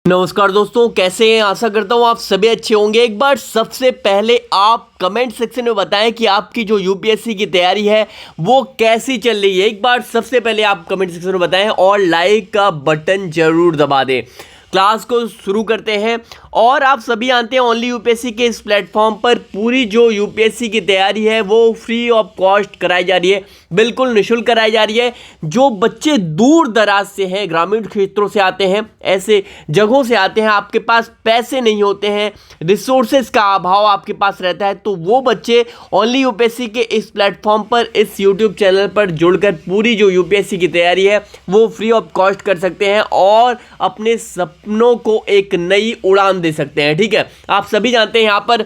नमस्कार दोस्तों, कैसे हैं। आशा करता हूं आप सभी अच्छे होंगे। एक बार सबसे पहले आप कमेंट सेक्शन में बताएं कि आपकी जो यूपीएससी की तैयारी है वो कैसी चल रही है। एक बार सबसे पहले आप कमेंट सेक्शन में बताएं और लाइक का बटन जरूर दबा दें। क्लास को शुरू करते हैं। और आप सभी जानते हैं ओनली यूपीएससी के इस प्लेटफॉर्म पर पूरी जो यूपीएससी की तैयारी है वो फ्री ऑफ कॉस्ट कराई जा रही है, बिल्कुल निःशुल्क कराई जा रही है। जो बच्चे दूर दराज से हैं, ग्रामीण क्षेत्रों से आते हैं, ऐसे जगहों से आते हैं, आपके पास पैसे नहीं होते हैं, रिसोर्सेज का अभाव आपके पास रहता है, तो वो बच्चे ओनली यूपीएससी के इस प्लेटफॉर्म पर, इस यूट्यूब चैनल पर जुड़कर पूरी जो यूपीएससी की तैयारी है वो फ्री ऑफ कॉस्ट कर सकते हैं और अपने सपनों को एक नई उड़ान दे सकते हैं। ठीक है, आप सभी जानते हैं यहाँ पर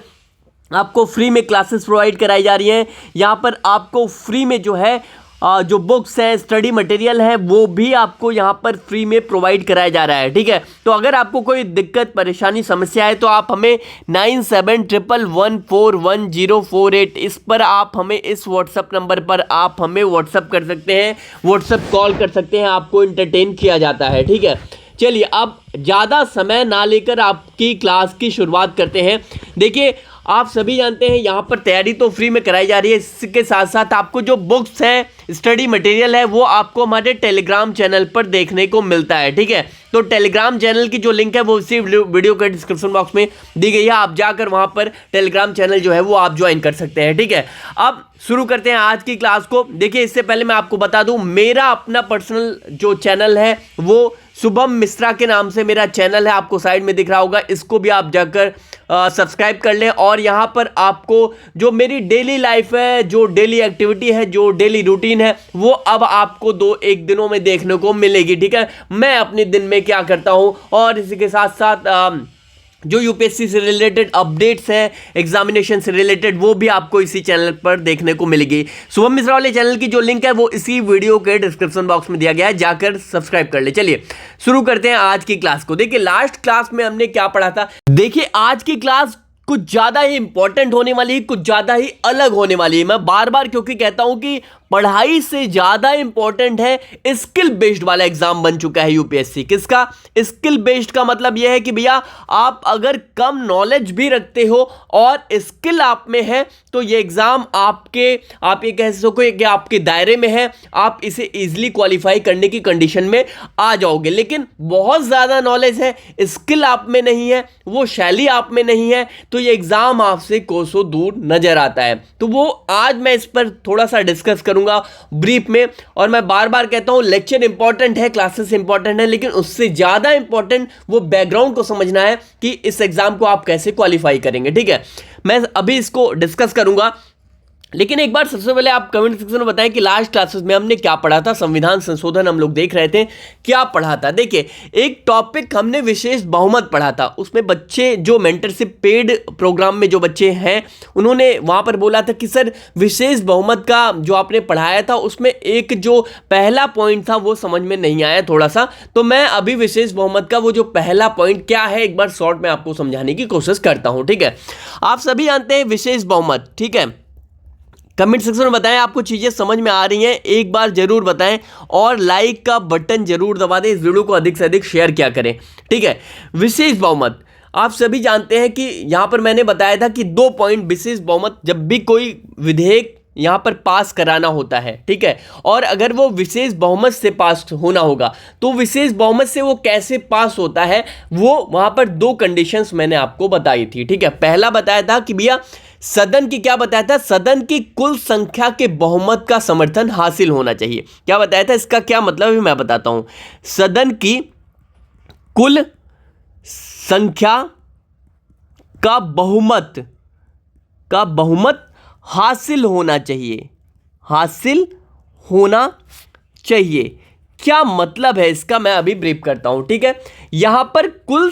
आपको फ्री में क्लासेस प्रोवाइड कराई जा रही हैं। यहाँ पर आपको फ्री में जो है जो बुक्स हैं, स्टडी मटेरियल है, वो भी आपको यहाँ पर फ्री में प्रोवाइड कराया जा रहा है। ठीक है, तो अगर आपको कोई दिक्कत, परेशानी, समस्या है तो आप हमें 9711411048 इस पर आप हमें इस व्हाट्सएप नंबर पर आप हमें व्हाट्सएप कर सकते हैं, व्हाट्सएप कॉल कर सकते हैं, आपको एंटरटेन किया जाता है। ठीक है, चलिए अब ज़्यादा समय ना लेकर आपकी क्लास की शुरुआत करते हैं। देखिए, आप सभी जानते हैं यहाँ पर तैयारी तो फ्री में कराई जा रही है, इसके साथ साथ आपको जो बुक्स हैं, स्टडी मटेरियल है, वो आपको हमारे टेलीग्राम चैनल पर देखने को मिलता है। ठीक है, तो टेलीग्राम चैनल की जो लिंक है वो इसी वीडियो के डिस्क्रिप्शन बॉक्स में दी गई है। आप जाकर वहाँ पर टेलीग्राम चैनल जो है वो आप ज्वाइन कर सकते हैं। ठीक है, अब शुरू करते हैं आज की क्लास को। देखिए, इससे पहले मैं आपको बता दूं, मेरा अपना पर्सनल जो चैनल है वो शुभम मिश्रा के नाम से मेरा चैनल है, आपको साइड में दिख रहा होगा, इसको भी आप जाकर सब्सक्राइब कर लें। और यहाँ पर आपको जो मेरी डेली लाइफ है, जो डेली एक्टिविटी है, जो डेली रूटीन है, वो अब आपको 2-1 दिनों में देखने को मिलेगी। ठीक है, मैं अपने दिन में क्या करता हूँ और इसी के साथ साथ जो यूपीएससी से रिलेटेड अपडेट्स हैं, एग्जामिनेशन से रिलेटेड, वो भी आपको इसी चैनल पर देखने को मिलेगी। शुभम मिश्रा वाले चैनल की जो लिंक है वो इसी वीडियो के डिस्क्रिप्शन बॉक्स में दिया गया है, जाकर सब्सक्राइब कर ले। चलिए शुरू करते हैं आज की क्लास को। देखिए, लास्ट क्लास में हमने क्या पढ़ा था। देखिए, आज की क्लास कुछ ज़्यादा ही इंपॉर्टेंट होने वाली है, कुछ ज़्यादा ही अलग होने वाली है। मैं बार बार क्योंकि कहता हूं कि पढ़ाई से ज़्यादा इंपॉर्टेंट है स्किल बेस्ड वाला एग्जाम बन चुका है यूपीएससी। किसका? स्किल बेस्ड का मतलब यह है कि भैया आप अगर कम नॉलेज भी रखते हो और स्किल आप में है तो ये एग्जाम आप ये कह सको कि आपके दायरे में है, आप इसे इजीली क्वालिफाई करने की कंडीशन में आ जाओगे। लेकिन बहुत ज़्यादा नॉलेज है, स्किल आप में नहीं है, वो शैली आप में नहीं है, तो ये एग्जाम आपसे कोसों दूर नजर आता है। तो वो आज मैं इस पर थोड़ा सा डिस्कस करूंगा ब्रीफ में। और मैं बार बार कहता हूं, लेक्चर इंपॉर्टेंट है, क्लासेस इंपॉर्टेंट है, लेकिन उससे ज्यादा इंपॉर्टेंट वो बैकग्राउंड को समझना है कि इस एग्जाम को आप कैसे क्वालिफाई करेंगे। ठीक है, मैं अभी इसको डिस्कस करूंगा, लेकिन एक बार सबसे पहले आप कमेंट सेक्शन में बताएं कि लास्ट क्लासेस में हमने क्या पढ़ा था। संविधान संशोधन हम लोग देख रहे थे, क्या पढ़ा था। देखिए, एक टॉपिक हमने विशेष बहुमत पढ़ा था, उसमें बच्चे जो मेंटरशिप पेड प्रोग्राम में जो बच्चे हैं उन्होंने वहां पर बोला था कि सर विशेष बहुमत का जो आपने पढ़ाया था उसमें एक जो पहला पॉइंट था वो समझ में नहीं आया थोड़ा सा। तो मैं अभी विशेष बहुमत का वो जो पहला पॉइंट क्या है एक बार शॉर्ट में आपको समझाने की कोशिश करता हूं। ठीक है, आप सभी जानते हैं विशेष बहुमत। ठीक है, कमेंट सेक्शन में बताएं आपको चीज़ें समझ में आ रही हैं, एक बार जरूर बताएं और लाइक का बटन जरूर दबा दें, इस वीडियो को अधिक से अधिक शेयर किया करें। ठीक है, विशेष बहुमत आप सभी जानते हैं कि यहां पर मैंने बताया था कि 2 पॉइंट विशेष बहुमत, जब भी कोई विधेयक यहां पर पास कराना होता है, ठीक है, और अगर वो विशेष बहुमत से पास होना होगा तो विशेष बहुमत से वो कैसे पास होता है, वो वहां पर 2 कंडीशंस मैंने आपको बताई थी। ठीक है, पहला बताया था कि भैया सदन की, क्या बताया था, सदन की कुल संख्या के बहुमत का समर्थन हासिल होना चाहिए। क्या बताया था, इसका क्या मतलब है मैं बताता हूं। सदन की कुल संख्या का बहुमत हासिल होना चाहिए, हासिल होना चाहिए। क्या मतलब है इसका, मैं अभी ब्रीफ करता हूं। ठीक है, यहां पर कुल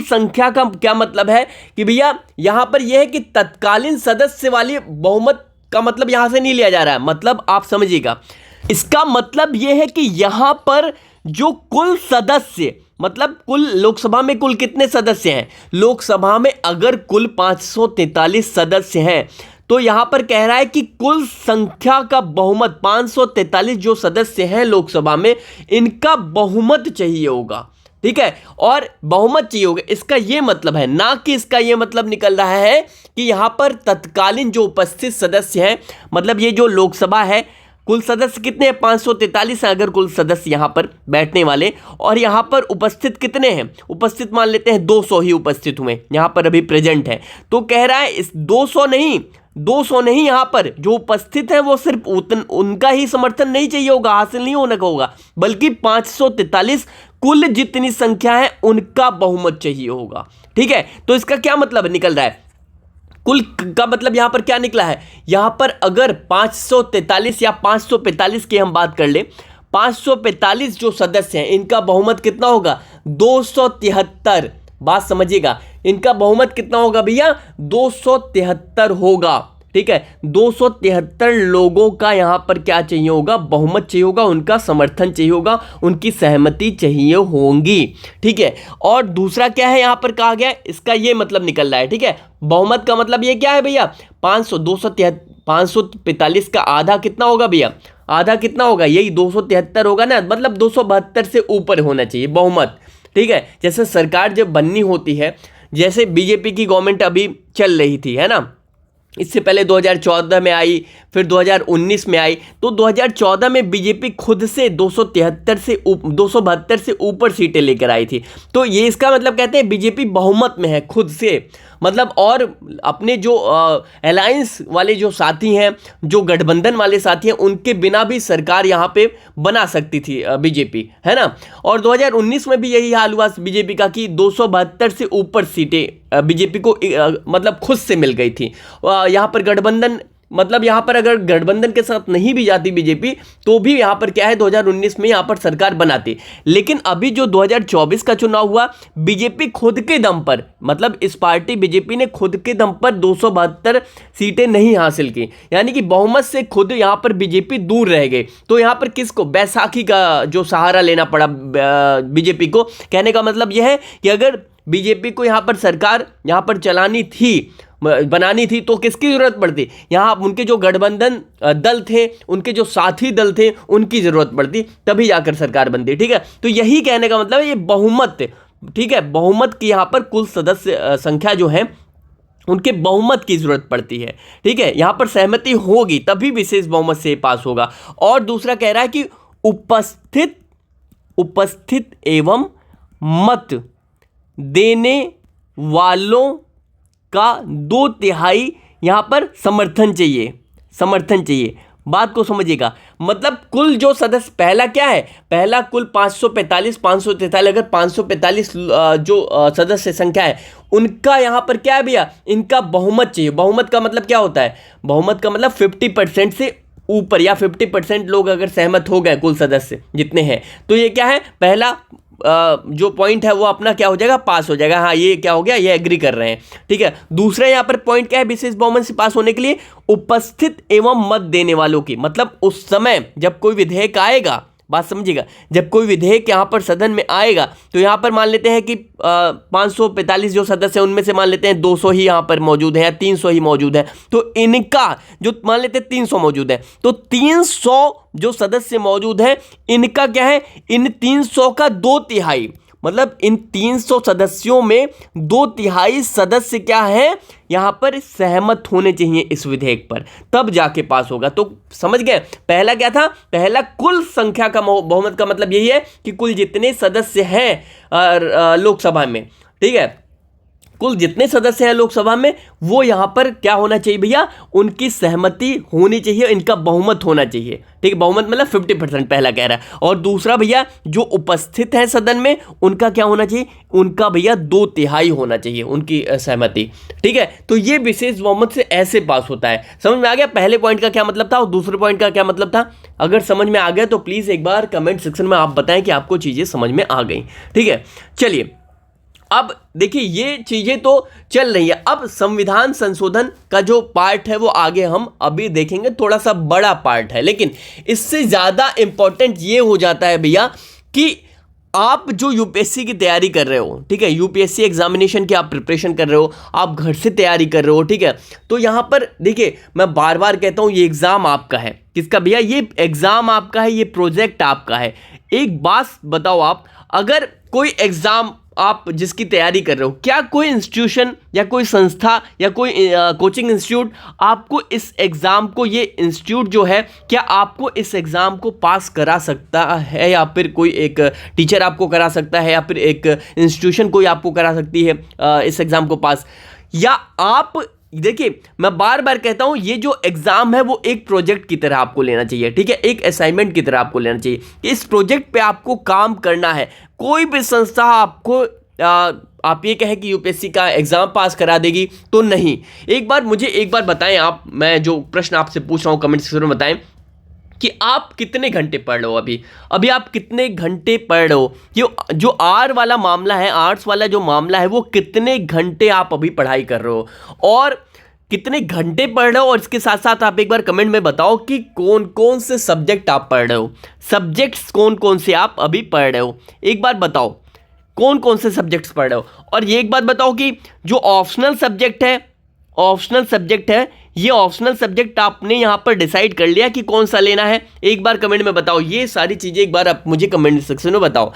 संख्या का क्या मतलब है कि भैया यहां पर यह है कि तत्कालीन सदस्य वाली बहुमत का मतलब यहां से नहीं लिया जा रहा है। मतलब आप समझिएगा, इसका मतलब यह है कि यहां पर जो कुल सदस्य, मतलब कुल लोकसभा में कुल कितने सदस्य हैं, लोकसभा में अगर कुल 543 सदस्य हैं तो यहां पर कह रहा है कि कुल संख्या का बहुमत 543 जो सदस्य हैं लोकसभा में, इनका बहुमत चाहिए होगा। ठीक है, और बहुमत चाहिए होगा। इसका ये मतलब है, ना कि इसका ये मतलब निकल रहा है कि यहां पर तत्कालीन जो उपस्थित सदस्य हैं, मतलब ये जो लोकसभा है, कुल सदस्य कितने हैं, 543 हैं अगर कुल सदस्य यहां पर बैठने वाले, और यहां पर उपस्थित कितने हैं, उपस्थित मान लेते हैं 200 ही उपस्थित हुए यहां पर अभी प्रेजेंट है। तो कह रहा है इस 200 नहीं यहां पर जो उपस्थित है वो सिर्फ उनका ही समर्थन नहीं चाहिए होगा, हासिल नहीं होने का होगा, बल्कि 543 कुल जितनी संख्या है उनका बहुमत चाहिए होगा। ठीक है, तो इसका क्या मतलब निकल रहा है, कुल का मतलब यहां पर क्या निकला है, यहां पर अगर 543 या 545 की हम बात कर ले, 545 जो सदस्य हैं इनका बहुमत कितना होगा, 273। बात समझिएगा, इनका बहुमत कितना होगा भैया, 273 होगा। ठीक है, 273 लोगों का यहां पर क्या चाहिए होगा, बहुमत चाहिए होगा, उनका समर्थन चाहिए होगा, उनकी सहमति चाहिए होगी। ठीक है, और दूसरा क्या है यहां पर कहा गया, इसका यह मतलब निकल रहा है। ठीक है, बहुमत का मतलब ये क्या है भैया, 545 का आधा कितना होगा भैया, आधा कितना होगा, यही 273 होगा ना, मतलब 272 से ऊपर होना चाहिए बहुमत। ठीक है, जैसे सरकार जब बननी होती है, जैसे बीजेपी की गवर्नमेंट अभी चल रही थी, है ना, इससे पहले 2014 में आई, फिर 2019 में आई, तो 2014 में बीजेपी खुद से 272 से ऊपर सीटें लेकर आई थी। तो ये इसका मतलब कहते हैं बीजेपी बहुमत में है खुद से, मतलब, और अपने जो अलायंस वाले जो साथी हैं, जो गठबंधन वाले साथी हैं, उनके बिना भी सरकार यहाँ पे बना सकती थी बीजेपी, है ना। और 2019 में भी यही हाल हुआ बीजेपी का कि 272 से ऊपर सीटें बीजेपी को मतलब खुद से मिल गई थी। यहाँ पर गठबंधन, मतलब यहाँ पर अगर गठबंधन के साथ नहीं भी जाती बीजेपी तो भी यहाँ पर क्या है 2019 में यहाँ पर सरकार बनाती। लेकिन अभी जो 2024 का चुनाव हुआ, बीजेपी खुद के दम पर, मतलब इस पार्टी बीजेपी ने खुद के दम पर 272 सीटें नहीं हासिल की, यानी कि बहुमत से खुद यहाँ पर बीजेपी दूर रह गए। तो यहाँ पर किसको, बैसाखी का जो सहारा लेना पड़ा बीजेपी को। कहने का मतलब यह है कि अगर बीजेपी को यहाँ पर सरकार यहाँ पर चलानी थी, बनानी थी, तो किसकी जरूरत पड़ती, यहाँ उनके जो गठबंधन दल थे, उनके जो साथी दल थे, उनकी जरूरत पड़ती, तभी जाकर सरकार बनती। ठीक है, तो यही कहने का मतलब है ये बहुमत। ठीक है, बहुमत की यहाँ पर कुल सदस्य संख्या जो है उनके बहुमत की जरूरत पड़ती है। ठीक है, यहाँ पर सहमति होगी तभी विशेष बहुमत से पास होगा। और दूसरा कह रहा है कि उपस्थित एवं मत देने वालों का 2/3 यहाँ पर समर्थन चाहिए। बात को समझिएगा, मतलब कुल जो सदस्य, पहला क्या है, पहला कुल 543 अगर 545 जो सदस्य संख्या है उनका यहाँ पर क्या है भैया, इनका बहुमत चाहिए। बहुमत का मतलब क्या होता है, बहुमत का मतलब 50% से ऊपर, या 50% लोग अगर सहमत हो गए कुल सदस्य जितने हैं, तो ये क्या है, पहला जो पॉइंट है वो अपना क्या हो जाएगा, पास हो जाएगा। हाँ, ये क्या हो गया, ये एग्री कर रहे हैं। ठीक है, दूसरा यहाँ पर पॉइंट क्या है, विशेष बहुमत से पास होने के लिए उपस्थित एवं मत देने वालों की, मतलब उस समय जब कोई विधेयक आएगा, बात समझिएगा, जब कोई विधेयक यहाँ पर सदन में आएगा तो यहाँ पर मान लेते हैं कि 545 जो सदस्य हैं उनमें से मान लेते हैं 200 ही यहाँ पर मौजूद हैं या 300 ही मौजूद हैं, तो इनका जो मान लेते हैं 300 मौजूद है, तो 300 जो सदस्य मौजूद हैं इनका क्या है, इन 300 का 2/3, मतलब इन 300 सदस्यों में 2/3 सदस्य क्या है, यहां पर सहमत होने चाहिए इस विधेयक पर, तब जाके पास होगा। तो समझ गए, पहला क्या था, पहला कुल संख्या का बहुमत का मतलब यही है कि कुल जितने सदस्य हैं लोकसभा में, ठीक है, कुल जितने सदस्य हैं लोकसभा में वो यहां पर क्या होना चाहिए भैया, उनकी सहमति होनी चाहिए, इनका बहुमत होना चाहिए। ठीक है, बहुमत मतलब 50% पहला कह रहा है। और दूसरा भैया जो उपस्थित हैं सदन में उनका क्या होना चाहिए, उनका भैया 2/3 होना चाहिए उनकी सहमति। ठीक है, तो ये विशेष बहुमत से ऐसे पास होता है। समझ में आ गया पहले पॉइंट का क्या मतलब था और दूसरे पॉइंट का क्या मतलब था? अगर समझ में आ गया तो प्लीज एक बार कमेंट सेक्शन में आप बताएं कि आपको चीजें समझ में आ गई। ठीक है, चलिए अब देखिए ये चीजें तो चल रही है, अब संविधान संशोधन का जो पार्ट है वो आगे हम अभी देखेंगे, थोड़ा सा बड़ा पार्ट है, लेकिन इससे ज्यादा इंपॉर्टेंट ये हो जाता है भैया कि आप जो यूपीएससी की तैयारी कर रहे हो, ठीक है, यूपीएससी एग्जामिनेशन की आप प्रिपरेशन कर रहे हो, आप घर से तैयारी कर रहे हो, ठीक है, तो यहां पर देखिए मैं बार बार कहता हूं ये एग्जाम आपका है। किसका भैया? ये एग्जाम आपका है, ये प्रोजेक्ट आपका है। एक बात बताओ आप, अगर कोई एग्ज़ाम आप जिसकी तैयारी कर रहे हो, क्या कोई इंस्टीट्यूशन या कोई संस्था या कोई कोचिंग इंस्टीट्यूट आपको इस एग्ज़ाम को, ये इंस्टीट्यूट जो है, क्या आपको इस एग्ज़ाम को पास करा सकता है, या फिर कोई एक टीचर आपको करा सकता है, या फिर एक इंस्टीट्यूशन कोई आपको करा सकती है इस एग्ज़ाम को पास? या आप देखिए, मैं बार बार कहता हूं, ये जो एग्जाम है वो एक प्रोजेक्ट की तरह आपको लेना चाहिए, ठीक है, एक असाइनमेंट की तरह आपको लेना चाहिए कि इस प्रोजेक्ट पे आपको काम करना है। कोई भी संस्था आपको आप ये कहें कि यूपीएससी का एग्जाम पास करा देगी तो नहीं। एक बार बताएं आप, मैं जो प्रश्न आपसे पूछ रहा हूं कमेंट सेक्शन में बताएं कि आप कितने घंटे पढ़ रहे हो। अभी आप कितने घंटे पढ़ रहे हो, कि जो आर वाला मामला है, आर्ट्स वाला जो मामला है, वो कितने घंटे आप अभी पढ़ाई कर रहे हो और कितने घंटे पढ़ रहे हो। और इसके साथ साथ आप एक बार कमेंट में बताओ कि कौन कौन से सब्जेक्ट आप पढ़ रहे हो, सब्जेक्ट्स कौन कौन से आप अभी पढ़ रहे हो, एक बार बताओ कौन कौन से सब्जेक्ट्स पढ़ रहे हो। और ये एक बात बताओ कि जो ऑप्शनल सब्जेक्ट है, ये ऑप्शनल सब्जेक्ट आपने यहाँ पर डिसाइड कर लिया कि कौन सा लेना है, एक बार कमेंट में बताओ। ये सारी चीज़ें एक बार आप मुझे कमेंट सेक्शन में बताओ।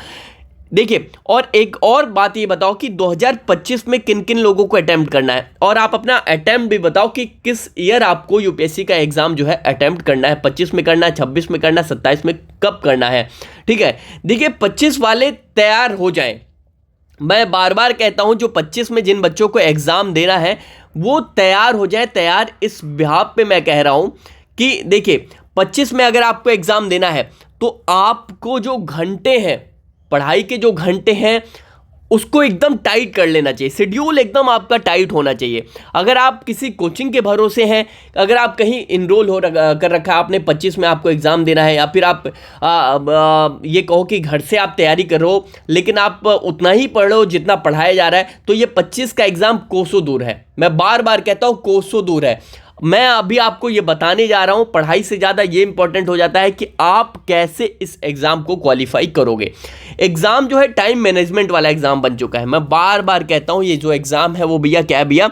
देखिए, और एक और बात ये बताओ कि 2025 में किन किन लोगों को अटेम्प्ट करना है, और आप अपना अटेम्प्ट भी बताओ कि किस ईयर आपको यूपीएससी का एग्जाम जो है अटेम्प्ट करना है। 25 में करना है, 26 में करना है, 27 में कब करना है, ठीक है। देखिए, 25 वाले तैयार हो जाएं। मैं बार बार कहता हूं, जो 25 में जिन बच्चों को एग्जाम देना है वो तैयार हो जाए। तैयार इस बिहाफ पे मैं कह रहा हूं कि देखिए, 25 में अगर आपको एग्जाम देना है तो आपको जो घंटे हैं, पढ़ाई के जो घंटे हैं, उसको एकदम टाइट कर लेना चाहिए। शेड्यूल एकदम आपका टाइट होना चाहिए। अगर आप किसी कोचिंग के भरोसे हैं, अगर आप कहीं इनरोल कर रखा है आपने, 25 में आपको एग्ज़ाम देना है, या फिर आप ये कहो कि घर से आप तैयारी कर रहे हो लेकिन आप उतना ही पढ़ रहे हो जितना पढ़ाया जा रहा है, तो ये 25 का एग्ज़ाम कोसों दूर है। मैं बार बार कहता हूँ, कोसों दूर है। मैं अभी आपको ये बताने जा रहा हूं, पढ़ाई से ज़्यादा ये इंपॉर्टेंट हो जाता है कि आप कैसे इस एग्ज़ाम को क्वालिफाई करोगे। एग्ज़ाम जो है टाइम मैनेजमेंट वाला एग्ज़ाम बन चुका है। मैं बार बार कहता हूं, ये जो एग्ज़ाम है वो भैया क्या है भैया,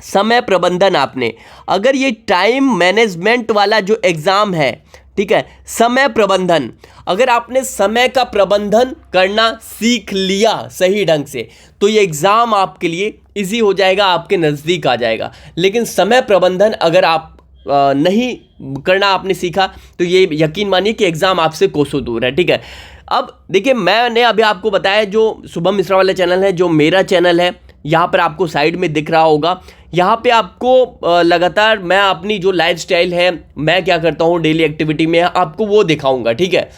समय प्रबंधन। आपने अगर ये टाइम मैनेजमेंट वाला जो एग्ज़ाम है, ठीक है, समय प्रबंधन, अगर आपने समय का प्रबंधन करना सीख लिया सही ढंग से, तो ये एग्ज़ाम आपके लिए इजी हो जाएगा, आपके नज़दीक आ जाएगा। लेकिन समय प्रबंधन अगर आप नहीं करना आपने सीखा, तो ये यकीन मानिए कि एग्ज़ाम आपसे कोसों दूर है, ठीक है। अब देखिए, मैंने अभी आपको बताया, जो शुभम मिश्रा वाला चैनल है, जो मेरा चैनल है, यहाँ पर आपको साइड में दिख रहा होगा, यहाँ पे आपको लगातार मैं अपनी जो लाइफस्टाइल है, मैं क्या करता हूँ डेली एक्टिविटी में, आपको वो दिखाऊंगा, ठीक है।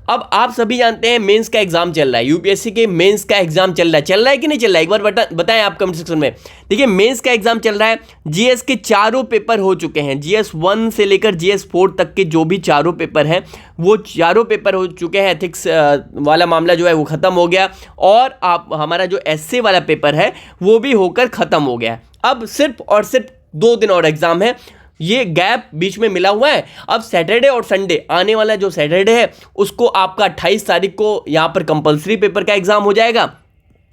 अब आप सभी जानते हैं मेंस का एग्जाम चल रहा है, यूपीएससी के मेंस का एग्जाम चल रहा है कि नहीं चल रहा है, एक बार बताएं आप कमेंट सेक्शन में। देखिए, मेंस का एग्जाम चल रहा है, जीएस के चारों पेपर हो चुके हैं, जीएस 1 से लेकर जीएस 4 तक के जो भी चारों पेपर हैं, वो चारों पेपर हो चुके हैं। एथिक्स वाला मामला जो है वो ख़त्म हो गया, और आप हमारा जो एसए वाला पेपर है वो भी होकर ख़त्म हो गया। अब सिर्फ और सिर्फ 2 दिन और एग्जाम है, ये गैप बीच में मिला हुआ है। अब सैटरडे और संडे, आने वाला जो सैटरडे है उसको आपका 28 तारीख को यहाँ पर कंपलसरी पेपर का एग्जाम हो जाएगा,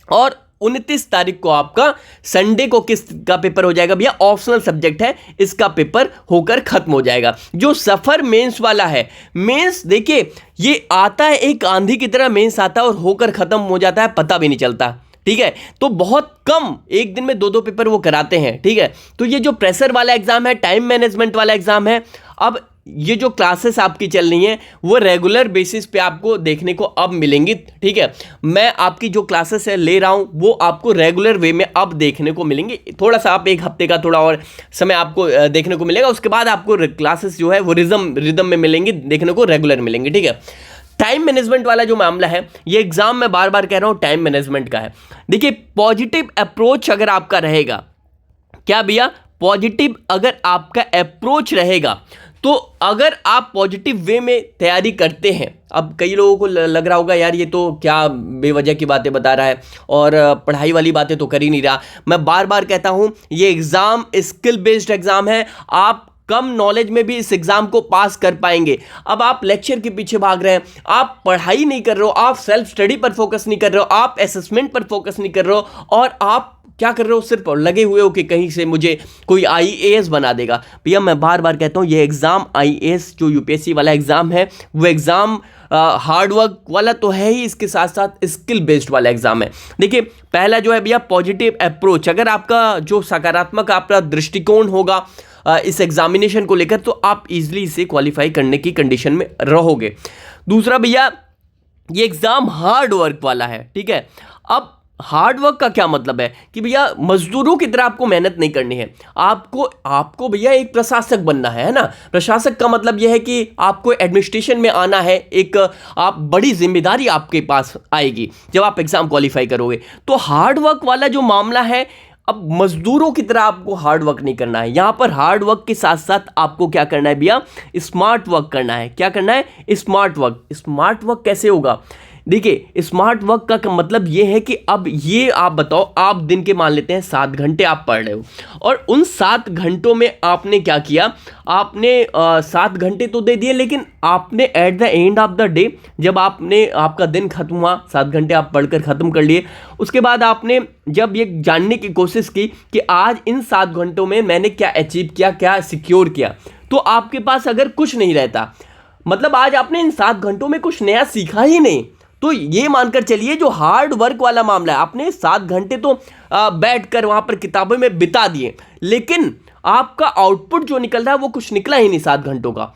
और 29 तारीख को आपका संडे को किस का पेपर हो जाएगा भैया, ऑप्शनल सब्जेक्ट है, इसका पेपर होकर खत्म हो जाएगा। जो सफर मेंस वाला है, मेंस देखिए ये आता है एक आंधी की तरह, मेंस आता है और होकर खत्म हो जाता है, पता भी नहीं चलता, ठीक है। तो बहुत कम, एक दिन में 2-2 पेपर वो कराते हैं, ठीक है। तो ये जो प्रेशर वाला एग्जाम है, टाइम मैनेजमेंट वाला एग्जाम है, अब ये जो क्लासेस आपकी चल रही हैं वो रेगुलर बेसिस पे आपको देखने को अब मिलेंगी, ठीक है। मैं आपकी जो क्लासेस है ले रहा हूँ वो आपको रेगुलर वे में अब देखने को मिलेंगी। थोड़ा सा आप 1 हफ्ते का थोड़ा और समय आपको देखने को मिलेगा, उसके बाद आपको क्लासेस जो है वो रिदम में मिलेंगी, देखने को रेगुलर मिलेंगी, ठीक है। टाइम मैनेजमेंट वाला जो मामला है, ये एग्जाम मैं बार बार कह रहा हूँ टाइम मैनेजमेंट का है। देखिए, पॉजिटिव अप्रोच अगर आपका रहेगा, क्या भैया, पॉजिटिव अगर आपका अप्रोच रहेगा, तो अगर आप पॉजिटिव वे में तैयारी करते हैं, अब कई लोगों को लग रहा होगा यार ये तो क्या बेवजह की बातें बता रहा है और पढ़ाई वाली बातें तो कर ही नहीं रहा। मैं बार बार कहता हूँ, ये एग्ज़ाम स्किल बेस्ड एग्ज़ाम है। आप कम नॉलेज में भी इस एग्जाम को पास कर पाएंगे। अब आप लेक्चर के पीछे भाग रहे हैं, आप पढ़ाई नहीं कर रहे हो, आप सेल्फ स्टडी पर फोकस नहीं कर रहे हो, आप असेसमेंट पर फोकस नहीं कर रहे हो, और आप क्या कर रहे हो, सिर्फ लगे हुए हो कि कहीं से मुझे कोई आईएएस बना देगा। भैया मैं बार बार कहता हूँ, ये एग्जाम आईएएस जो यूपीएससी वाला एग्जाम है, वो एग्जाम हार्डवर्क वाला तो है ही, इसके साथ साथ स्किल बेस्ड वाला एग्जाम है। देखिए पहला जो है भैया पॉजिटिव अप्रोच, अगर आपका जो सकारात्मक आपका दृष्टिकोण होगा इस एग्जामिनेशन को लेकर, तो आप इजीली इसे क्वालिफाई करने की कंडीशन में रहोगे। दूसरा भैया ये एग्जाम हार्ड वर्क वाला है, ठीक है। अब हार्ड वर्क का क्या मतलब है कि भैया मजदूरों की तरह आपको मेहनत नहीं करनी है, आपको भैया एक प्रशासक बनना है ना। प्रशासक का मतलब यह है कि आपको एडमिनिस्ट्रेशन में आना है, एक आप बड़ी जिम्मेदारी आपके पास आएगी जब आप एग्जाम क्वालिफाई करोगे। तो हार्ड वर्क वाला जो मामला है, अब मजदूरों की तरह आपको हार्ड वर्क नहीं करना है, यहां पर हार्ड वर्क के साथ साथ आपको क्या करना है भैया, स्मार्ट वर्क करना है। क्या करना है, स्मार्ट वर्क। स्मार्ट वर्क कैसे होगा, देखिए स्मार्ट वर्क का मतलब ये है कि अब ये आप बताओ, आप दिन के मान लेते हैं 7 घंटे आप पढ़ रहे हो, और उन 7 घंटों में आपने क्या किया, आपने 7 घंटे तो दे दिए, लेकिन आपने at the end of the day, जब आपका दिन खत्म हुआ, 7 घंटे आप पढ़कर ख़त्म कर लिए, उसके बाद आपने जब ये जानने की कोशिश की कि आज इन 7 घंटों में मैंने क्या अचीव किया, क्या सिक्योर किया, तो आपके पास अगर कुछ नहीं रहता, मतलब आज आपने इन 7 घंटों में कुछ नया सीखा ही नहीं, तो ये मानकर चलिए जो हार्ड वर्क वाला मामला है, आपने 7 घंटे तो बैठकर वहां पर किताबों में बिता दिए, लेकिन आपका आउटपुट जो निकल रहा है वो कुछ निकला ही नहीं 7 घंटों का।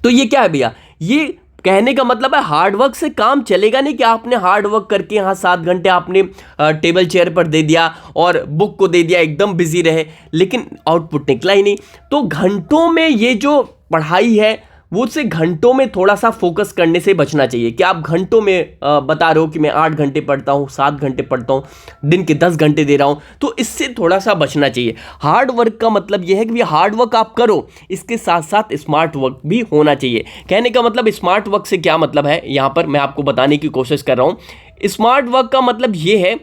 तो ये क्या है भैया, ये कहने का मतलब है हार्ड वर्क से काम चलेगा नहीं कि आपने हार्ड वर्क करके यहाँ 7 घंटे आपने टेबल चेयर पर दे दिया और बुक को दे दिया, एकदम बिजी रहे, लेकिन आउटपुट निकला ही नहीं। तो घंटों में ये जो पढ़ाई है वो से घंटों में थोड़ा सा फोकस करने से बचना चाहिए कि आप घंटों में बता रहे हो कि मैं 8 घंटे पढ़ता हूँ, 7 घंटे पढ़ता हूँ, दिन के 10 घंटे दे रहा हूँ, तो इससे थोड़ा सा बचना चाहिए। हार्ड वर्क का मतलब यह है कि हार्ड वर्क आप करो, इसके साथ साथ स्मार्ट वर्क भी होना चाहिए। कहने का मतलब स्मार्ट वर्क से क्या मतलब है, यहाँ पर मैं आपको बताने की कोशिश कर रहा हूँ। स्मार्ट वर्क का मतलब ये है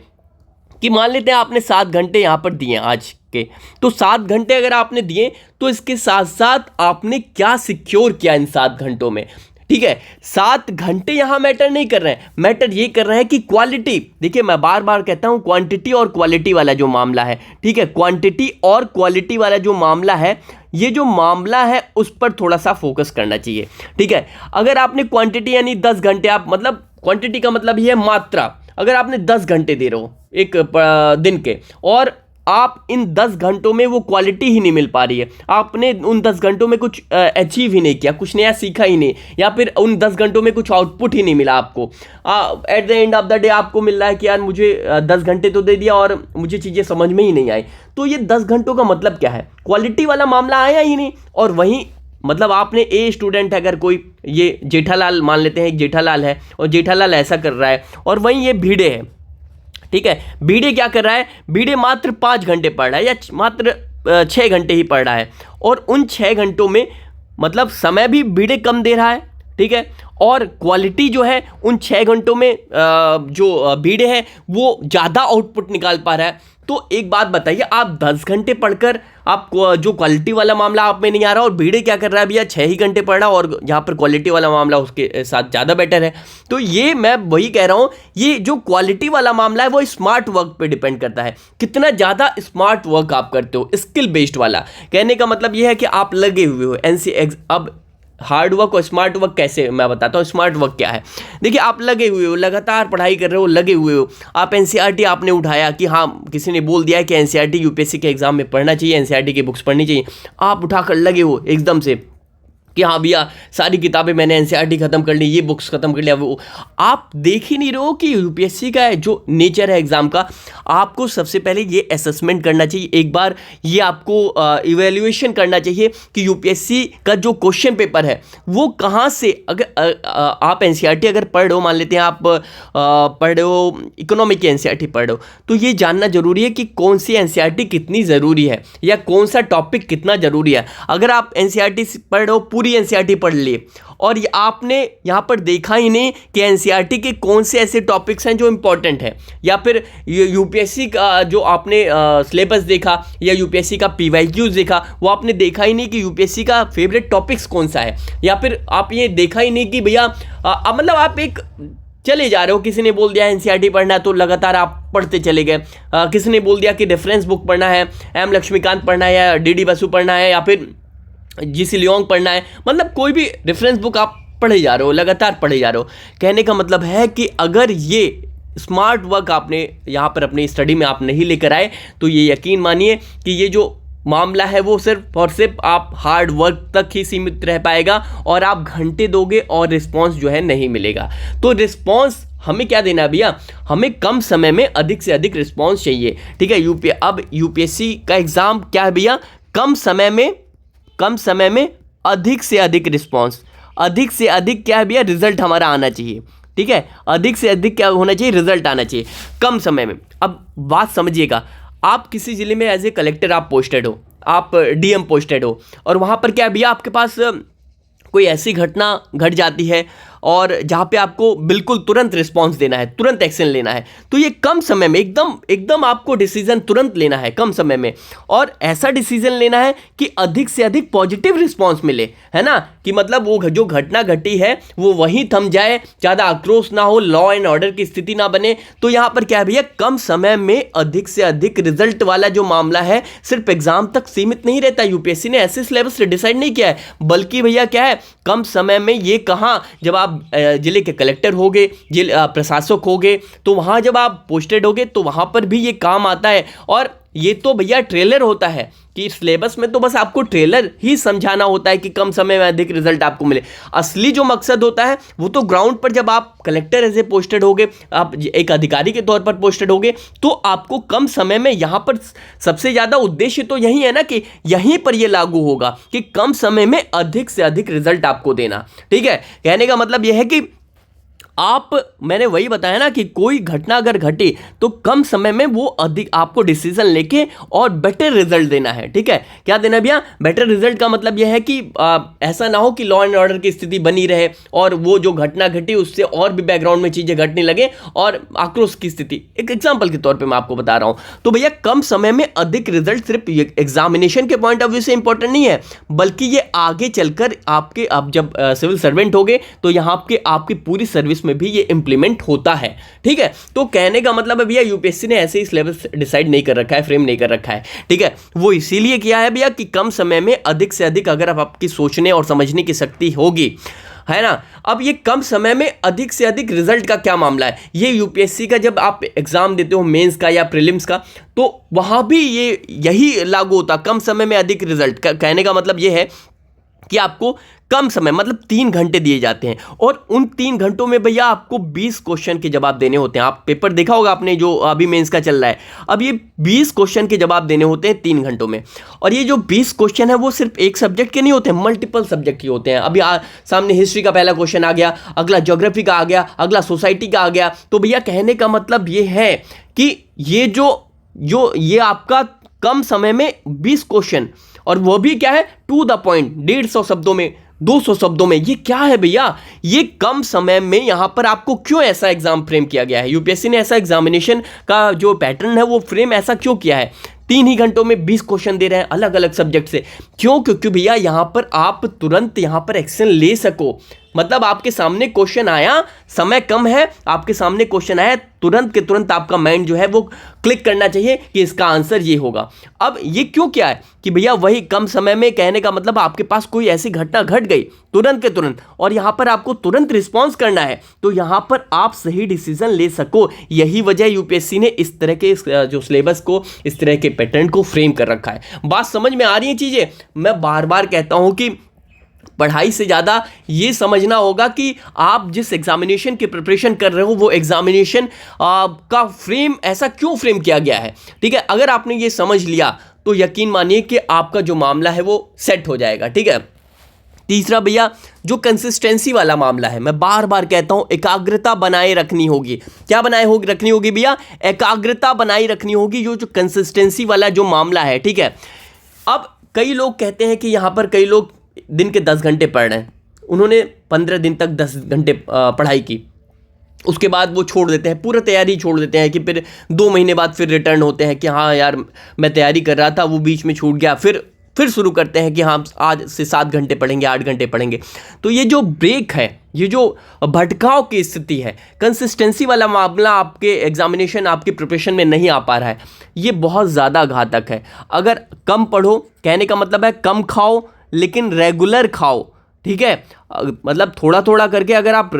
कि मान लेते हैं आपने 7 घंटे यहाँ पर दिए आज के, तो 7 घंटे अगर आपने दिए तो इसके साथ साथ आपने क्या सिक्योर किया इन 7 घंटों में, ठीक है। 7 घंटे यहाँ मैटर नहीं कर रहे हैं, मैटर ये कर रहे हैं कि क्वालिटी। देखिए मैं बार बार कहता हूँ क्वांटिटी और क्वालिटी वाला जो मामला है, ठीक है, क्वांटिटी और क्वालिटी वाला जो मामला है, ये जो मामला है उस पर थोड़ा सा फोकस करना चाहिए, ठीक है। अगर आपने क्वांटिटी यानी 10 घंटे, आप मतलब क्वांटिटी का मतलब ये है मात्रा, अगर आपने 10 घंटे दे रहे हो एक दिन के, और आप इन 10 घंटों में वो क्वालिटी ही नहीं मिल पा रही है, आपने उन 10 घंटों में कुछ अचीव ही नहीं किया, कुछ नया सीखा ही नहीं, या फिर उन 10 घंटों में कुछ आउटपुट ही नहीं मिला आपको, at the end of the day आपको मिल रहा है कि यार मुझे 10 घंटे तो दे दिया और मुझे चीज़ें समझ में ही नहीं आई, तो ये 10 घंटों का मतलब क्या है, क्वालिटी वाला मामला आया ही नहीं। और वहीं मतलब आपने ए स्टूडेंट है, अगर कोई ये जेठालाल मान लेते हैं, एक जेठालाल है और जेठालाल ऐसा कर रहा है, और वहीं ये भिड़े है, ठीक है, भिड़े क्या कर रहा है, भिड़े मात्र 5 घंटे पढ़ रहा है या मात्र 6 घंटे ही पढ़ रहा है, और उन 6 घंटों में मतलब समय भी भिड़े कम दे रहा है, ठीक है, और क्वालिटी जो है उन 6 घंटों में जो भिड़े है वो ज़्यादा आउटपुट निकाल पा रहा है। तो एक बात बताइए, आप 10 घंटे पढ़कर आप जो क्वालिटी वाला मामला आप में नहीं आ रहा, और भिड़े क्या कर रहा है भैया 6 ही घंटे पढ़ रहा, और यहाँ पर क्वालिटी वाला मामला उसके साथ ज़्यादा बेटर है। तो ये मैं वही कह रहा हूँ, ये जो क्वालिटी वाला मामला है वो स्मार्ट वर्क पे डिपेंड करता है, कितना ज़्यादा स्मार्ट वर्क आप करते हो, स्किल बेस्ड वाला। कहने का मतलब ये है कि आप लगे हुए हो अब हार्ड वर्क और स्मार्ट वर्क कैसे, मैं बताता हूँ स्मार्ट वर्क क्या है। देखिए आप लगे हुए हो, लगातार पढ़ाई कर रहे हो, लगे हुए हो, आप एनसीईआरटी आपने उठाया कि हाँ किसी ने बोल दिया है कि एनसीईआरटी यूपीएससी के एग्जाम में पढ़ना चाहिए, एनसीईआरटी की बुक्स पढ़नी चाहिए, आप उठाकर लगे हो एकदम से कि हाँ भैया सारी किताबें मैंने एनसीईआरटी ख़त्म कर ली, ये बुक्स ख़त्म कर लिया। वो आप देख ही नहीं रहे हो कि यूपीएससी का जो नेचर है एग्ज़ाम का, आपको सबसे पहले ये असेसमेंट करना चाहिए, एक बार ये आपको इवैल्यूएशन करना चाहिए कि यूपीएससी का जो क्वेश्चन पेपर है वो कहाँ से, अगर आप एनसीईआरटी अगर पढ़ रहे हो, मान लेते हैं आप पढ़ रहे हो इकोनॉमिक की एनसीईआरटी पढ़ रहे हो, तो ये जानना ज़रूरी है कि कौन सी एनसीईआरटी कितनी ज़रूरी है या कौन सा टॉपिक कितना ज़रूरी है। अगर आप एनसीईआरटी पढ़ रहे हो, पूरी एनसीईआरटी पढ़ लिए, और आपने यहाँ पर देखा ही नहीं कि एनसीईआरटी के कौन से ऐसे टॉपिक्स हैं जो इंपॉर्टेंट हैं, या फिर यूपीएससी यूपीएससी का जो आपने सिलेबस देखा या यूपीएससी का पीवाईक्यूज देखा, वो आपने देखा ही नहीं कि यूपीएससी का फेवरेट टॉपिक्स कौन सा है, या फिर आप ये देखा ही नहीं कि भैया मतलब आप एक चले जा रहे हो, किसी ने बोल दिया एनसीईआरटी पढ़ना है तो लगातार आप पढ़ते चले गए, किसी ने बोल दिया कि रेफरेंस बुक पढ़ना है, एम लक्ष्मीकांत पढ़ना है या डीडी बसु पढ़ना है या फिर जीसी लियोंग पढ़ना है, मतलब कोई भी रेफरेंस बुक आप पढ़े जा रहे हो, लगातार पढ़े जा रहे हो। कहने का मतलब है कि अगर ये स्मार्ट वर्क आपने यहाँ पर अपनी स्टडी में आप नहीं लेकर आए तो ये यकीन मानिए कि ये जो मामला है वो सिर्फ और सिर्फ आप हार्ड वर्क तक ही सीमित रह पाएगा और आप घंटे दोगे और रिस्पॉन्स जो है नहीं मिलेगा। तो रिस्पॉन्स हमें क्या देना है भैया, हमें कम समय में अधिक से अधिक रिस्पॉन्स चाहिए, ठीक है। अब यूपीएससी का एग्जाम क्या है भैया, कम समय में अधिक से अधिक रिस्पॉन्स, अधिक से अधिक क्या है भैया, रिजल्ट हमारा आना चाहिए, ठीक है। अधिक से अधिक क्या होना चाहिए, रिजल्ट आना चाहिए कम समय में। अब बात समझिएगा, आप किसी ज़िले में एज ए कलेक्टर आप पोस्टेड हो, आप डीएम पोस्टेड हो, और वहाँ पर क्या है भैया, आपके पास कोई ऐसी घटना घट जाती है और जहाँ पे आपको बिल्कुल तुरंत रिस्पांस देना है, तुरंत एक्शन लेना है, तो ये कम समय में एकदम आपको डिसीजन तुरंत लेना है कम समय में, और ऐसा डिसीजन लेना है कि अधिक से अधिक पॉजिटिव रिस्पांस मिले, है ना, कि मतलब वो जो घटना घटी है वो वहीं थम जाए, ज़्यादा आक्रोश ना हो, लॉ एंड ऑर्डर की स्थिति ना बने। तो यहाँ पर क्या है भैया, कम समय में अधिक से अधिक रिजल्ट वाला जो मामला है सिर्फ एग्जाम तक सीमित नहीं रहता। यूपीएससी ने ऐसे सिलेबस डिसाइड नहीं किया है, बल्कि भैया क्या है, कम समय में ये कहाँ, जब आप जिले के कलेक्टर होगे, जिला प्रशासक होगे, तो वहाँ जब आप पोस्टेड होगे तो वहाँ पर भी ये काम आता है। और ये तो भैया ट्रेलर होता है कि सिलेबस में तो बस आपको ट्रेलर ही समझाना होता है कि कम समय में अधिक रिजल्ट आपको मिले। असली जो मकसद होता है वो तो ग्राउंड पर जब आप कलेक्टर एज ए पोस्टेड होगे, आप एक अधिकारी के तौर पर पोस्टेड होगे, तो आपको कम समय में, यहाँ पर सबसे ज़्यादा उद्देश्य तो यही है ना कि यहीं पर ये लागू होगा कि कम समय में अधिक से अधिक रिजल्ट आपको देना, ठीक है। कहने का मतलब यह है कि मैंने वही बताया ना कि कोई घटना अगर घटे तो कम समय में वो अधिक आपको डिसीजन लेके और बेटर रिजल्ट देना है, ठीक है। क्या देना भैया, बेटर रिजल्ट का मतलब यह है कि ऐसा ना हो कि लॉ एंड ऑर्डर की स्थिति बनी रहे और वो जो घटना घटी उससे और भी बैकग्राउंड में चीजें घटने लगे और आक्रोश की स्थिति। एक एग्जाम्पल के तौर पर मैं आपको बता रहा हूं। तो भैया कम समय में अधिक रिजल्ट सिर्फ एग्जामिनेशन के पॉइंट ऑफ व्यू से इंपॉर्टेंट नहीं है, बल्कि ये आगे चलकर आपके, आप जब सिविल सर्वेंट होगे तो यहाँ आपकी पूरी सर्विस में भी ये इंप्लीमेंट होता है, ठीक है। तो कहने का मतलब है भैया, यूपीएससी ने ऐसे ही सिलेबस डिसाइड नहीं कर रखा है, फ्रेम नहीं कर रखा है, ठीक है। वो इसीलिए किया है भैया कि कम समय में अधिक से अधिक अगर आपकी सोचने और समझने की शक्ति होगी, है ना। अब ये कम समय में अधिक से अधिक रिजल्ट का क्या मामला है, ये यूपीएससी का जब आप एग्जाम देते हो मेंस का या प्रीलिम्स का, तो वहां भी ये यही लागू होता, कम समय में अधिक रिजल्ट। कहने का मतलब ये है कि आपको कम समय मतलब 3 घंटे दिए जाते हैं, और उन 3 घंटों में भैया आपको 20 क्वेश्चन के जवाब देने होते हैं। आप पेपर देखा होगा आपने जो अभी मेंस का चल रहा है, अब ये 20 क्वेश्चन के जवाब देने होते हैं 3 घंटों में। और ये जो 20 क्वेश्चन है वो सिर्फ एक सब्जेक्ट के नहीं होते हैं, मल्टीपल सब्जेक्ट के होते हैं। अभी सामने हिस्ट्री का पहला क्वेश्चन आ गया, अगला ज्योग्राफी का आ गया, अगला सोसाइटी का आ गया। तो भैया कहने का मतलब ये है कि ये जो ये आपका कम समय में 20 क्वेश्चन, और वो भी क्या है, टू द पॉइंट, 150 शब्दों में, 200 शब्दों में। ये क्या है भैया, ये कम समय में यहां पर आपको क्यों ऐसा एग्जाम फ्रेम किया गया है, यूपीएससी ने ऐसा एग्जामिनेशन का जो पैटर्न है वो फ्रेम ऐसा क्यों किया है। 3 ही घंटों में 20 क्वेश्चन दे रहे हैं अलग अलग सब्जेक्ट से, क्यों, क्योंकि भैया यहां पर आप तुरंत यहां पर एक्शन ले सको। मतलब आपके सामने क्वेश्चन आया, समय कम है, आपके सामने क्वेश्चन आया, तुरंत के तुरंत आपका माइंड जो है वो क्लिक करना चाहिए कि इसका आंसर ये होगा। अब ये क्यों क्या है कि भैया वही कम समय में, कहने का मतलब आपके पास कोई ऐसी घटना घट गई तुरंत के तुरंत, और यहां पर आपको तुरंत रिस्पॉन्स करना है, तो यहां पर आप सही डिसीजन ले सको। यही वजह यूपीएससी ने इस तरह के जो सिलेबस को, इस तरह के पैटर्न को फ्रेम कर रखा है। बात समझ में आ रही है चीजें। मैं बार बार कहता हूं कि पढ़ाई से ज़्यादा ये समझना होगा कि आप जिस एग्जामिनेशन की प्रिपरेशन कर रहे हो वो एग्जामिनेशन का फ्रेम ऐसा क्यों फ्रेम किया गया है, ठीक है। अगर आपने ये समझ लिया तो यकीन मानिए कि आपका जो मामला है वो सेट हो जाएगा, ठीक है। तीसरा भैया जो कंसिस्टेंसी वाला मामला है, मैं बार बार कहता हूं एकाग्रता बनाए रखनी होगी। क्या रखनी होगी भैया, एकाग्रता बनाए रखनी होगी, जो कंसिस्टेंसी वाला जो मामला है, ठीक है। अब कई लोग कहते हैं कि यहां पर कई लोग दिन के 10 घंटे पढ़ रहे हैं, उन्होंने 15 दिन तक 10 घंटे पढ़ाई की, उसके बाद वो छोड़ देते हैं, पूरा तैयारी छोड़ देते हैं कि फिर 2 महीने बाद फिर रिटर्न होते हैं कि हाँ यार मैं तैयारी कर रहा था, वो बीच में छूट गया, फिर शुरू करते हैं कि हाँ आज से 7 घंटे पढ़ेंगे, 8 घंटे पढ़ेंगे। तो ये जो ब्रेक है, ये जो भटकाव की स्थिति है, कंसिस्टेंसी वाला मामला आपके एग्जामिनेशन, आपके प्रिपरेशन में नहीं आ पा रहा है, ये बहुत ज़्यादा घातक है। अगर कम पढ़ो, कहने का मतलब है कम खाओ लेकिन रेगुलर खाओ, ठीक है, मतलब थोड़ा थोड़ा करके अगर आप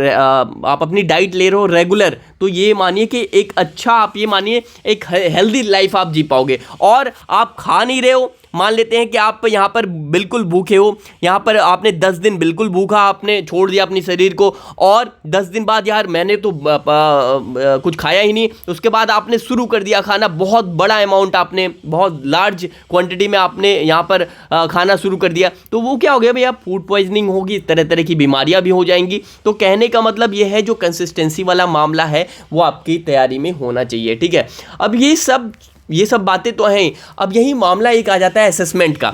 अपनी डाइट ले रहे हो रेगुलर, तो ये मानिए कि एक अच्छा, आप ये मानिए एक हेल्दी लाइफ आप जी पाओगे। और आप खा नहीं रहे हो, मान लेते हैं कि आप यहाँ पर बिल्कुल भूखे हो, यहाँ पर आपने 10 दिन बिल्कुल भूखा आपने छोड़ दिया अपने शरीर को, और 10 दिन बाद यार मैंने तो कुछ खाया ही नहीं, उसके बाद आपने शुरू कर दिया खाना, बहुत बड़ा अमाउंट आपने, बहुत लार्ज क्वांटिटी में आपने यहाँ पर खाना शुरू कर दिया, तो वो क्या हो गया भैया, फूड पॉइजनिंग होगी, तरह तरह की बीमारियां भी हो जाएंगी। तो कहने का मतलब ये है, जो कंसिस्टेंसी वाला मामला है वो आपकी तैयारी में होना चाहिए, ठीक है। अब ये सब बातें तो हैं, अब यही मामला एक आ जाता है असेसमेंट का।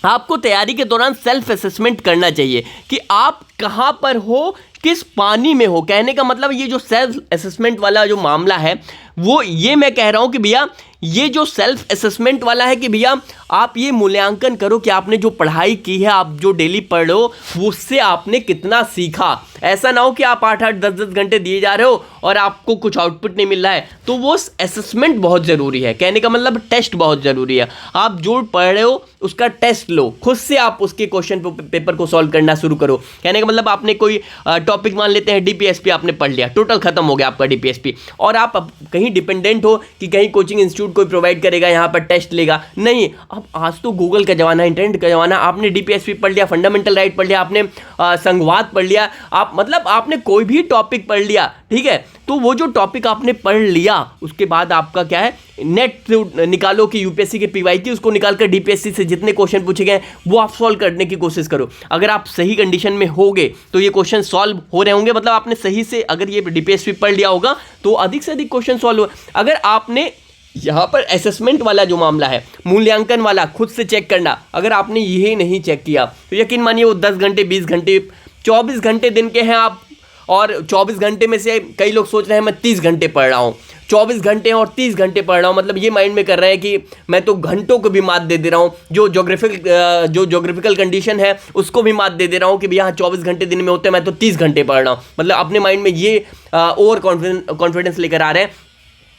आपको तैयारी के दौरान सेल्फ असेसमेंट करना चाहिए कि आप कहाँ पर हो, किस पानी में हो। कहने का मतलब ये जो सेल्फ असेसमेंट वाला जो मामला है, वो ये मैं कह रहा हूँ कि भैया ये जो सेल्फ असेसमेंट वाला है कि भैया आप ये मूल्यांकन करो कि आपने जो पढ़ाई की है, आप जो डेली पढ़ रहे हो, उससे आपने कितना सीखा। ऐसा ना हो कि आप 8-8 10-10 घंटे दिए जा रहे हो और आपको कुछ आउटपुट नहीं मिल रहा है। तो वो असेसमेंट बहुत ज़रूरी है, कहने का मतलब टेस्ट बहुत ज़रूरी है। आप जो पढ़ रहे हो उसका टेस्ट लो, खुद से आप उसके क्वेश्चन पेपर को सॉल्व करना शुरू करो। कहने का मतलब आपने कोई टॉपिक, मान लेते हैं डीपीएसपी आपने पढ़ लिया, टोटल खत्म हो गया आपका डीपीएसपी, और आप कहीं डिपेंडेंट हो कि कहीं कोचिंग इंस्टीट्यूट कोई प्रोवाइड करेगा, यहाँ पर टेस्ट लेगा, नहीं। अब आज तो गूगल का ज़माना, इंटरनेट का ज़माना, आपने डीपीएसपी पढ़ लिया, फंडामेंटल राइट पढ़ लिया, आपने संघवाद पढ़ लिया, आप मतलब आपने कोई भी टॉपिक पढ़ लिया, ठीक है। तो वो जो टॉपिक आपने पढ़ लिया, उसके बाद आपका क्या है, नेट निकालो कि यूपीएससी के पीवाईक्यू, उसको निकालकर डीपीएससी से जितने क्वेश्चन पूछे गए वो आप सॉल्व करने की कोशिश करो। अगर आप सही कंडीशन में होगे तो ये क्वेश्चन सॉल्व हो रहे होंगे, मतलब आपने सही से अगर ये डीपीएससी पढ़ लिया होगा तो अधिक से अधिक क्वेश्चन सॉल्व हो। अगर आपने यहाँ पर असेसमेंट वाला जो मामला है, मूल्यांकन वाला, खुद से चेक करना, अगर आपने यही नहीं चेक किया तो यकीन मानिए वो 10 घंटे 20 घंटे 24 घंटे दिन के हैं आप, और 24 घंटे में से कई लोग सोच रहे हैं मैं 30 घंटे पढ़ रहा हूँ, 24 घंटे और 30 घंटे पढ़ रहा हूँ, मतलब ये माइंड में कर रहे हैं कि मैं तो घंटों को भी मात दे दे रहा हूँ, जो जोग्राफिकल कंडीशन है उसको भी मात दे दे रहा हूँ कि भैया 24 घंटे दिन में होते हैं, मैं तो 30 घंटे पढ़ रहा हूँ, मतलब अपने माइंड में ये ओवर कॉन्फिडेंस लेकर आ रहे हैं।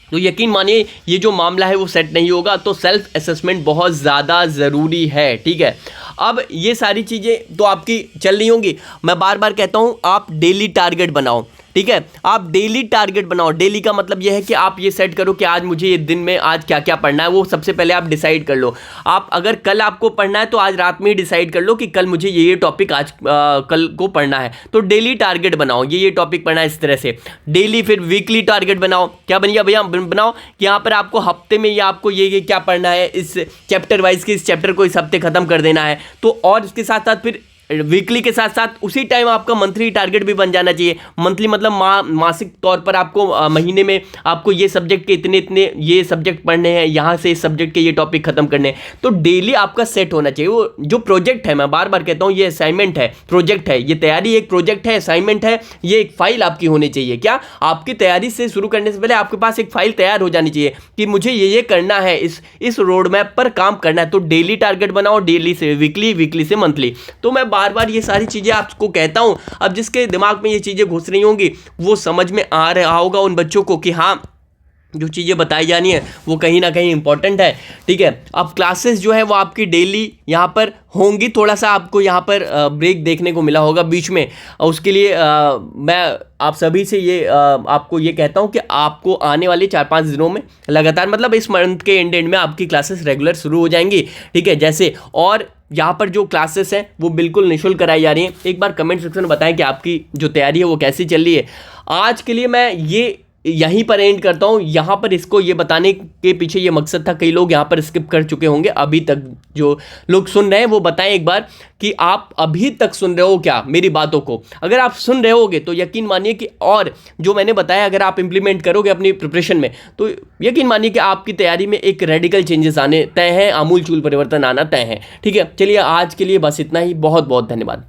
तो यकीन मानिए ये जो मामला है वो सेट नहीं होगा। तो सेल्फ असेसमेंट बहुत ज़्यादा ज़रूरी है, ठीक है। अब ये सारी चीज़ें तो आपकी चल रही होंगी, मैं बार बार कहता हूँ आप डेली टारगेट बनाओ, ठीक है। आप डेली टारगेट बनाओ। डेली का मतलब यह है कि आप ये सेट करो कि आज मुझे ये दिन में आज क्या क्या पढ़ना है, वो सबसे पहले आप डिसाइड कर लो। आप अगर कल आपको पढ़ना है तो आज रात में ही डिसाइड कर लो कि कल मुझे ये टॉपिक आज कल को पढ़ना है। तो डेली टारगेट बनाओ, ये टॉपिक पढ़ना है इस तरह से डेली। फिर वीकली टारगेट बनाओ, क्या बनिया भैया बनाओ कि यहाँ पर आपको हफ्ते में या आपको ये क्या पढ़ना है, इस चैप्टर वाइज के इस चैप्टर को इस हफ्ते खत्म कर देना है। तो और इसके साथ साथ फिर वीकली के साथ साथ उसी टाइम आपका मंथली टारगेट भी बन जाना चाहिए। मंथली मतलब मासिक तौर पर आपको महीने में आपको ये सब्जेक्ट के इतने इतने ये सब्जेक्ट पढ़ने हैं, यहाँ से इस सब्जेक्ट के ये टॉपिक खत्म करने हैं। तो डेली आपका सेट होना चाहिए। वो जो प्रोजेक्ट है, मैं बार बार कहता हूँ ये असाइनमेंट है, प्रोजेक्ट है, ये तैयारी एक प्रोजेक्ट है, असाइनमेंट है, ये एक फाइल आपकी होनी चाहिए। क्या आपकी तैयारी से शुरू करने से पहले आपके पास एक फाइल तैयार हो जानी चाहिए कि मुझे ये करना है, इस रोड मैप पर काम करना है। तो डेली टारगेट बनाओ, डेली से वीकली, वीकली से मंथली। तो मैं बार बार ये सारी चीजें आपको कहता हूं। अब जिसके दिमाग में ये चीजें घुस रही होंगी वो समझ में आ रहा होगा उन बच्चों को कि हाँ जो चीज़ें बताई जानी है वो कहीं ना कहीं इंपॉर्टेंट है, ठीक है। अब क्लासेस जो है वो आपकी डेली यहाँ पर होंगी। थोड़ा सा आपको यहाँ पर ब्रेक देखने को मिला होगा बीच में, उसके लिए मैं आप सभी से ये आपको ये कहता हूँ कि आपको आने वाले 4-5 दिनों में लगातार, मतलब इस मंथ के एंड में आपकी क्लासेस रेगुलर शुरू हो जाएंगी, ठीक है। जैसे और यहाँ पर जो क्लासेस हैं वो बिल्कुल निःशुल्क कराई जा रही हैं। एक बार कमेंट सेक्शन में बताएं कि आपकी जो तैयारी है वो कैसी चल रही है। आज के लिए मैं ये यहीं पर एंड करता हूँ। यहाँ पर इसको ये बताने के पीछे ये मकसद था, कई लोग यहाँ पर स्किप कर चुके होंगे, अभी तक जो लोग सुन रहे हैं वो बताएं एक बार कि आप अभी तक सुन रहे हो क्या मेरी बातों को। अगर आप सुन रहे होगे तो यकीन मानिए कि और जो मैंने बताया अगर आप इंप्लीमेंट करोगे अपनी प्रिपरेशन में तो यकीन मानिए कि आपकी तैयारी में एक रेडिकल चेंजेस आने तय हैं, आमूल चूल परिवर्तन आना तय है, ठीक है। चलिए आज के लिए बस इतना ही, बहुत बहुत धन्यवाद।